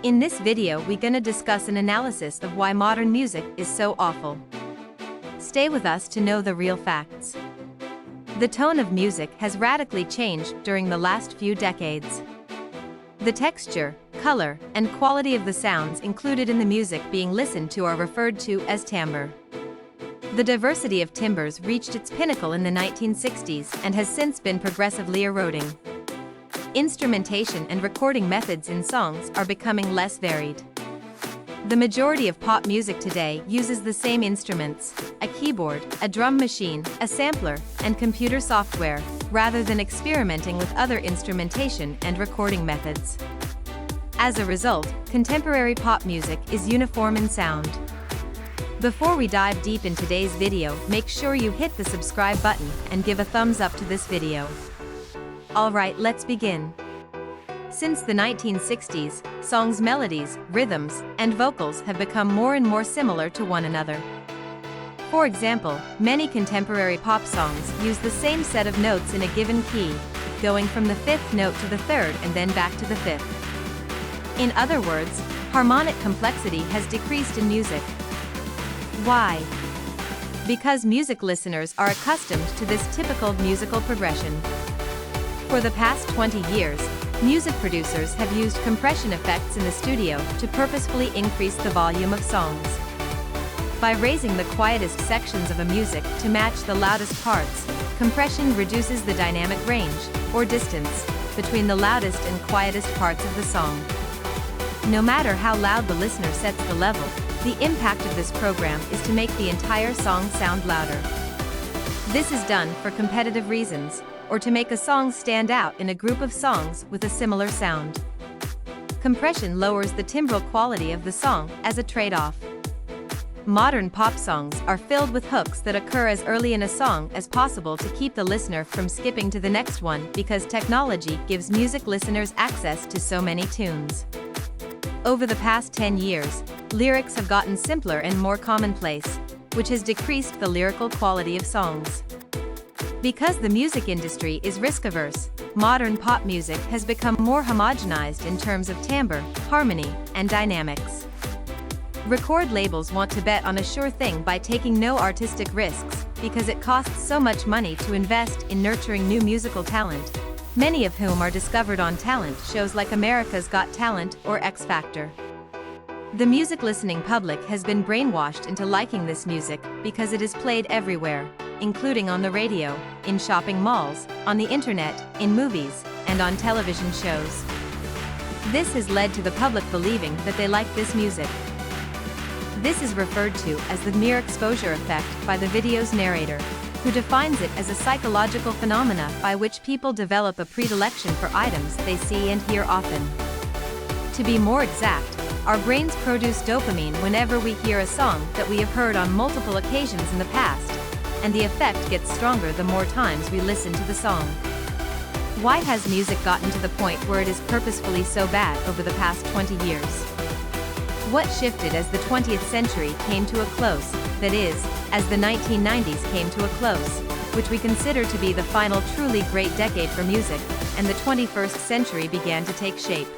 In this video we're gonna discuss an analysis of why modern music is so awful. Stay with us to know the real facts. The tone of music has radically changed during the last few decades. The texture, color, and quality of the sounds included in the music being listened to are referred to as timbre. The diversity of timbres reached its pinnacle in the 1960s and has since been progressively eroding. Instrumentation and recording methods in songs are becoming less varied. The majority of pop music today uses the same instruments, a keyboard, a drum machine, a sampler, and computer software, rather than experimenting with other instrumentation and recording methods. As a result, contemporary pop music is uniform in sound. Before we dive deep in today's video, make sure you hit the subscribe button and give a thumbs up to this video. Alright, let's begin. Since the 1960s, songs' melodies, rhythms, and vocals have become more and more similar to one another. For example, many contemporary pop songs use the same set of notes in a given key, going from the fifth note to the third and then back to the fifth. In other words, harmonic complexity has decreased in music. Why? Because music listeners are accustomed to this typical musical progression. For the past 20 years, music producers have used compression effects in the studio to purposefully increase the volume of songs. By raising the quietest sections of a music to match the loudest parts, compression reduces the dynamic range, or distance, between the loudest and quietest parts of the song. No matter how loud the listener sets the level, the impact of this program is to make the entire song sound louder. This is done for competitive reasons, or to make a song stand out in a group of songs with a similar sound. Compression lowers the timbral quality of the song as a trade-off. Modern pop songs are filled with hooks that occur as early in a song as possible to keep the listener from skipping to the next one because technology gives music listeners access to so many tunes. Over the past 10 years, lyrics have gotten simpler and more commonplace, which has decreased the lyrical quality of songs. Because the music industry is risk-averse, modern pop music has become more homogenized in terms of timbre, harmony, and dynamics. Record labels want to bet on a sure thing by taking no artistic risks, because it costs so much money to invest in nurturing new musical talent, many of whom are discovered on talent shows like America's Got Talent or X Factor. The music listening public has been brainwashed into liking this music because it is played everywhere, including on the radio, in shopping malls, on the internet, in movies, and on television shows. This has led to the public believing that they like this music. This is referred to as the mere exposure effect by the video's narrator, who defines it as a psychological phenomena by which people develop a predilection for items they see and hear often. To be more exact, our brains produce dopamine whenever we hear a song that we have heard on multiple occasions in the past, and the effect gets stronger the more times we listen to the song. Why has music gotten to the point where it is purposefully so bad over the past 20 years? What shifted as the 20th century came to a close, that is, as the 1990s came to a close, which we consider to be the final truly great decade for music, and the 21st century began to take shape?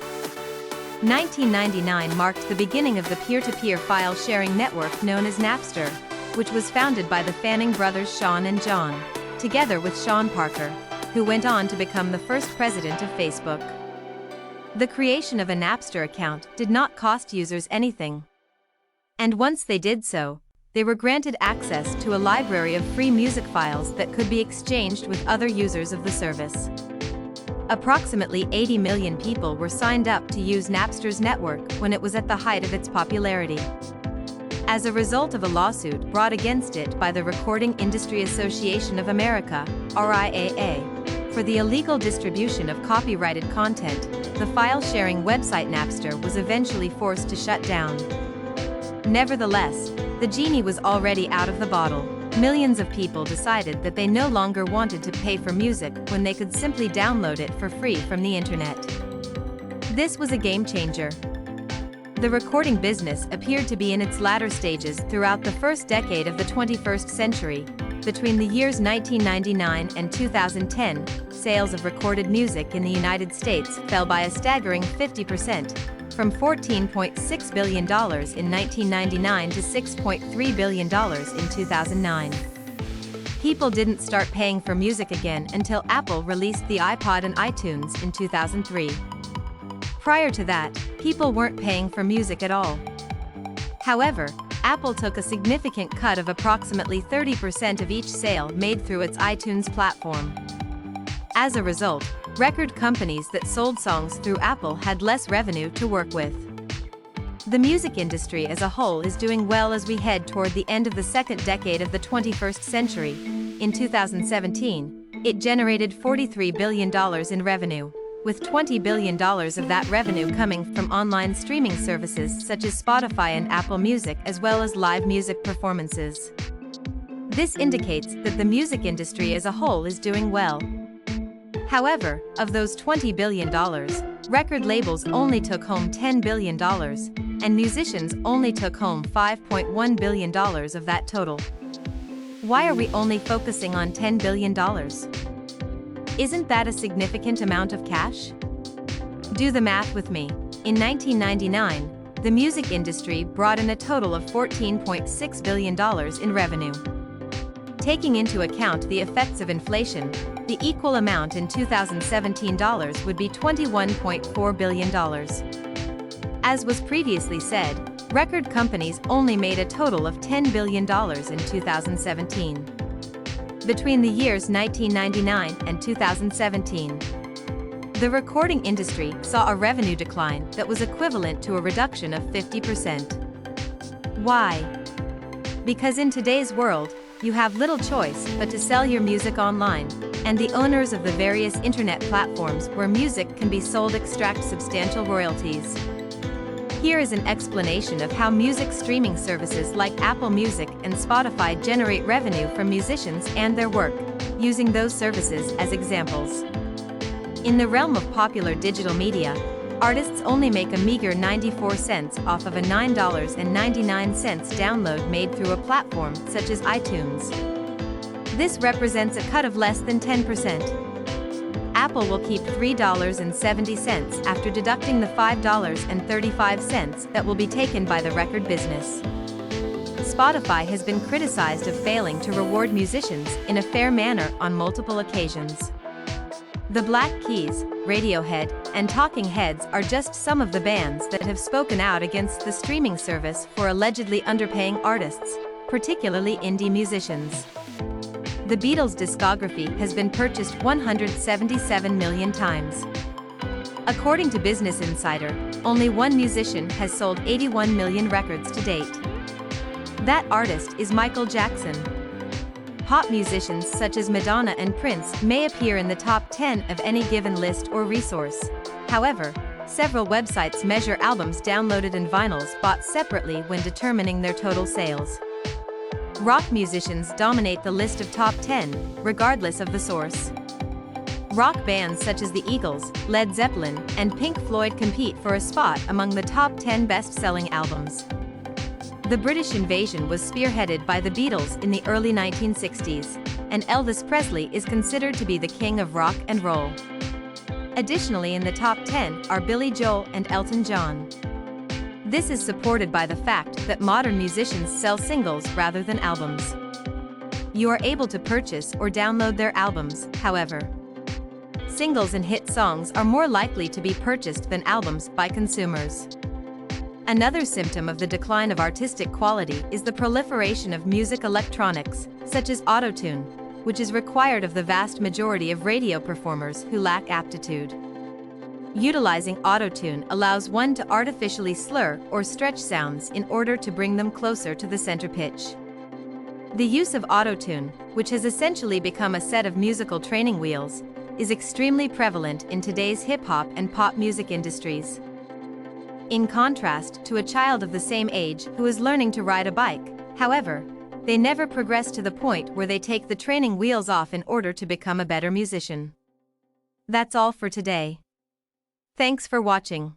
1999 marked the beginning of the peer-to-peer file-sharing network known as Napster, which was founded by the Fanning brothers Sean and John, together with Sean Parker, who went on to become the first president of Facebook. The creation of a Napster account did not cost users anything. And once they did so, they were granted access to a library of free music files that could be exchanged with other users of the service. Approximately 80 million people were signed up to use Napster's network when it was at the height of its popularity. As a result of a lawsuit brought against it by the Recording Industry Association of America, RIAA, for the illegal distribution of copyrighted content, the file-sharing website Napster was eventually forced to shut down. Nevertheless, the genie was already out of the bottle. Millions of people decided that they no longer wanted to pay for music when they could simply download it for free from the internet. This was a game changer. The recording business appeared to be in its latter stages throughout the first decade of the 21st century. Between the years 1999 and 2010, sales of recorded music in the United States fell by a staggering 50%, from $14.6 billion in 1999 to $6.3 billion in 2009. People didn't start paying for music again until Apple released the iPod and iTunes in 2003. Prior to that, people weren't paying for music at all. However, Apple took a significant cut of approximately 30% of each sale made through its iTunes platform. As a result, record companies that sold songs through Apple had less revenue to work with. The music industry as a whole is doing well as we head toward the end of the second decade of the 21st century. In 2017, it generated $43 billion in revenue, with $20 billion of that revenue coming from online streaming services such as Spotify and Apple Music, as well as live music performances. This indicates that the music industry as a whole is doing well. However, of those $20 billion, record labels only took home $10 billion, and musicians only took home $5.1 billion of that total. Why are we only focusing on $10 billion? Isn't that a significant amount of cash? Do the math with me. In 1999, the music industry brought in a total of $14.6 billion in revenue. Taking into account the effects of inflation, the equal amount in 2017 dollars would be $21.4 billion. As was previously said, record companies only made a total of $10 billion in 2017. Between the years 1999 and 2017, the recording industry saw a revenue decline that was equivalent to a reduction of 50%. Why? Because in today's world, you have little choice but to sell your music online, and the owners of the various internet platforms where music can be sold extract substantial royalties. Here is an explanation of how music streaming services like Apple Music and Spotify generate revenue from musicians and their work, using those services as examples. In the realm of popular digital media, artists only make a meager 94 cents off of a $9.99 download made through a platform such as iTunes. This represents a cut of less than 10%. Apple will keep $3.70 after deducting the $5.35 that will be taken by the record business. Spotify has been criticized of failing to reward musicians in a fair manner on multiple occasions. The Black Keys, Radiohead, and Talking Heads are just some of the bands that have spoken out against the streaming service for allegedly underpaying artists, particularly indie musicians. The Beatles' discography has been purchased 177 million times. According to Business Insider, only one musician has sold 81 million records to date. That artist is Michael Jackson. Pop musicians such as Madonna and Prince may appear in the top 10 of any given list or resource. However, several websites measure albums downloaded and vinyls bought separately when determining their total sales. Rock musicians dominate the list of top 10, regardless of the source. Rock bands such as the Eagles, Led Zeppelin, and Pink Floyd compete for a spot among the top 10 best-selling albums. The British invasion was spearheaded by the Beatles in the early 1960s, and Elvis Presley is considered to be the king of rock and roll. Additionally, in the top 10 are Billy Joel and Elton John. This is supported by the fact that modern musicians sell singles rather than albums. You are able to purchase or download their albums, however. Singles and hit songs are more likely to be purchased than albums by consumers. Another symptom of the decline of artistic quality is the proliferation of music electronics, such as autotune, which is required of the vast majority of radio performers who lack aptitude. Utilizing autotune allows one to artificially slur or stretch sounds in order to bring them closer to the center pitch. The use of autotune, which has essentially become a set of musical training wheels, is extremely prevalent in today's hip-hop and pop music industries. In contrast to a child of the same age who is learning to ride a bike, however, they never progress to the point where they take the training wheels off in order to become a better musician. That's all for today. Thanks for watching.